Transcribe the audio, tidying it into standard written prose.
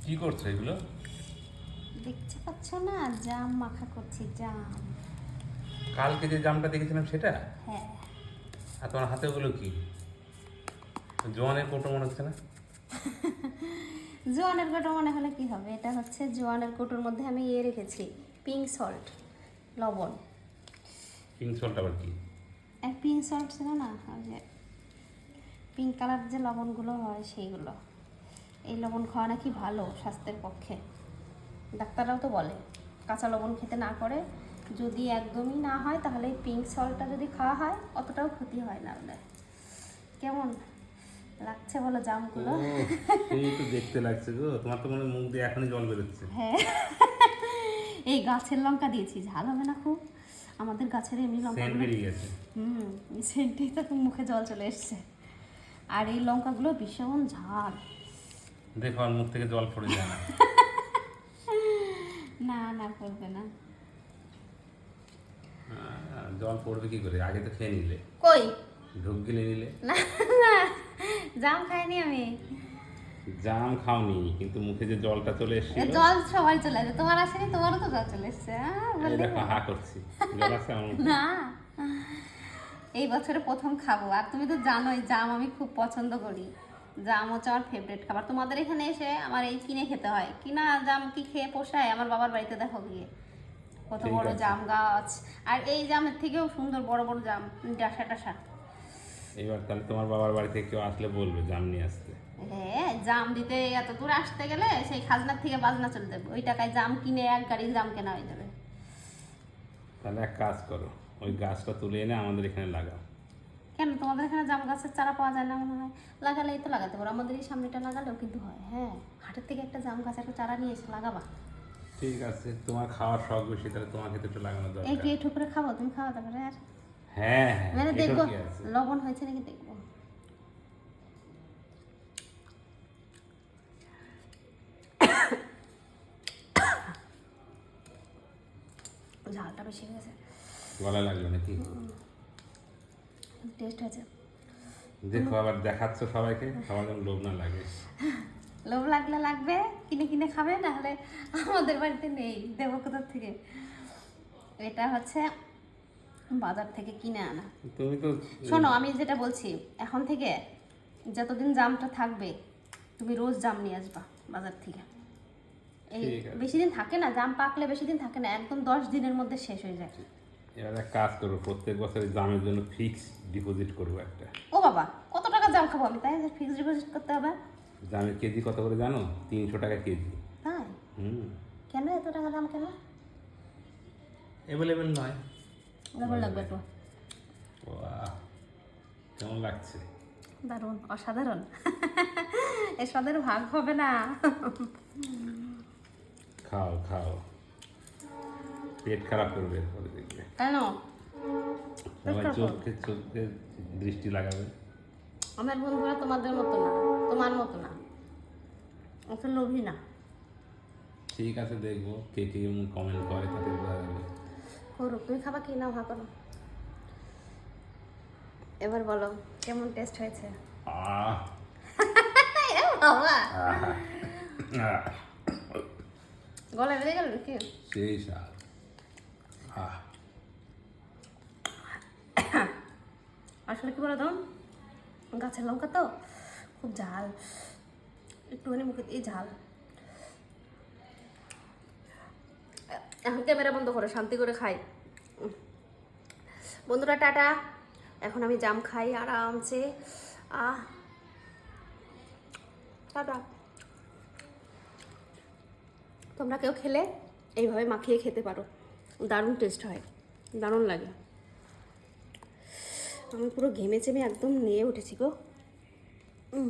কি করছো এগুলো? দেখতে পাচ্ছ না, জাম মাখা করছি, জাম। কালকে যে জামটা দেখেছিলাম সেটা? হ্যাঁ। আর তোমার হাতে ওগুলো কি? জোয়ানের কোটো মনে হচ্ছে না? জোয়ানের কোটো মনে হলে কি হবে, এটা হচ্ছে জোয়ানের কোটোর মধ্যে আমি রেখেছি পিঙ্ক সল্ট, লবণ। পিঙ্ক সল্ট আবার কি? এক পিঙ্ক সল্ট ছিল না, ওই যে পিঙ্ক কালার যে লবণগুলো হয় সেইগুলো। এই লবণ খাওয়া নাকি ভালো স্বাস্থ্যের পক্ষে, ডাক্তাররাও তো বলে কাঁচা লবণ খেতে না করে। যদি একদমই না হয় তাহলে পিঙ্ক সল্টটা যদি খাওয়া হয় অতটাও ক্ষতি হয় না বলে। কেমন লাগছে বলো জামগুলো? সেই তো দেখতে লাগছে গো, তোমার তো মনে হয় মুখ দিয়ে এখনই জল বেরোচ্ছে। হ্যাঁ, এই গাছের লঙ্কা দিয়েছি, ঝাল হবে না খুব? আমাদের গাছের এমনি লঙ্কা সেন্ট বেরিয়ে গেছে। এই সেন্টেই তো মুখে জল চলে এসছে। আর এই লঙ্কাগুলো ভীষণ ঝাল। দেখো আর মুখ থেকে জল পড়ে যায় না। না না, পড়বে না। জল পড়বে কি করে? আগে তো খেয়ে নিলে, কই ঢুক গিলে নিলে। না, জাম খাইনি আমি। জাম খাওনি কিন্তু মুখে যে জলটা চলে এসেছিল। জল সবাই চলে আসে, তোমার আসেনি? তোমারও তো জল চলে এসছে। এই দেখো হা করছি, জল আছে আমার মুখে। না, এই বছরে প্রথম খাবো। আর তুমি তো জানোই জাম আমি খুব পছন্দ করি। জাম হচ্ছে আমার ফেভারিট খাবার। তোমাদের এখানে এসে আমার এই কিনে খেতে হয়, কিনা জাম কি খেয়ে পোষায়? আমার বাবার বাড়িতে দেখো গিয়ে কত ঠিক বড় আছে। জাম গাছ। আর এই জামের থেকেও সুন্দর বড় বড় জাম, ডাসা ডাসা। এবার তাহলে তোমার বাবার বাড়ি থেকে কেউ আসলে বলবে জাম নিয়ে আসতে। হ্যাঁ, জাম দিতে এত দূর আসতে গেলে সেই খাজনার থেকে বাজনা চলে যাবে। ওই টাকায় জাম কিনে এক গাড়ি জাম কেনা হয়ে যাবে। তাহলে এক কাজ করো, ওই গাছটা তুলে এনে আমাদের এখানে লাগাও। কেন, তোমাদের এখানে জাম গাছের চারা পাওয়া যায় না মনে হয়? লাগালেই তো লাগাতে পারো, আমাদের এই সামনেটা লাগালেও কিন্তু হয়। হ্যাঁ, হাটের থেকে একটা জাম গাছের একটা চারা নিয়ে এসে লাগাবা। ঠিক আছে, তোমার খাওয়ার শখ বেশি, তাহলে তোমাকে তো একটু লাগানো দরকার। একটু একটু করে খাবো, তুমি খাওয়াতে পারো। আর হ্যাঁ হ্যাঁ, মানে এটার দেখবো কি আছে? লবণ হয়েছে নাকি দেখবো। ঝালটা বেশি হয়ে গেছে। গলা লাগলো নাকি? টেস্ট হয়েছে। দেখো আবার দেখাচ্ছ সবাইকে, সবার যেন লোভ না লাগে। লোভ লাগলে লাগবে, কিনে কিনে খাবে, না হলে আমাদের বাড়িতে নেই, দেবো কোথার থেকে? এটা হচ্ছে বাজার থেকে কিনে আনা। তুমি তো শোনো, আমি যেটা বলছি, এখন থেকে যতদিন জামটা থাকবে তুমি রোজ জাম নিয়ে আসবা বাজার থেকে। এই ঠিক আছে। বেশি দিন থাকে না, জাম পাকলে বেশি দিন থাকে না, একদম 10 দিনের মধ্যে শেষ হয়ে যায়। এবার এক কাজ করবো, প্রত্যেক বছর এই জামের জন্য ফিক্স ডিপোজিট করবো একটা। ও বাবা, কত টাকা জাম খাবো আমি, তাই ফিক্সড ডিপোজিট করতে হবে? জামের কেজি কত করে জানো? 300 টাকা কেজি। তাই? হুম, কেন এত টাকা দাম কেন? অ্যাভেলেবেল নয়। কেমন লাগবে একটু? বাহ, কেমন লাগছে? দারুণ, অসাধারণ। এর স্বাদের ভাগ হবে না। খাও খাও, পেট খারাপ করবে পরে দেখবে। কেন? সবাই চোখে চোখে দৃষ্টি লাগাবে। আমার বন্ধুরা তোমাদের মতো না, তোমার মতো না, অত লোভী না। ঠিক আছে, দেখবো কে কে এমন কমেন্ট করে, তাতে বোঝা যাবে। করুক, তুমি খাবা কি না ভা করো। এবার বলো কেমন টেস্ট হয়েছে? আহ এ বাবা, আহ, আহ, গলায় বেড়ে গেল কি? সেই স্বাদ। আহ, আসলে কি বলো তো, গাছের লঙ্কা তো খুব ঝাল, একটুখানি মুখে এই ঝাল। এখন ক্যামেরা বন্ধ করে শান্তি করে খাই। বন্ধুরা টাটা, এখন আমি জাম খাই আরামসে। টাটা। তোমরা কেউ খেলে এইভাবে মাখিয়ে খেতে পারো, দারুণ টেস্ট হয়, দারুণ লাগে। আমি পুরো ঘেমে চেমে একদম নিয়ে উঠেছি গো।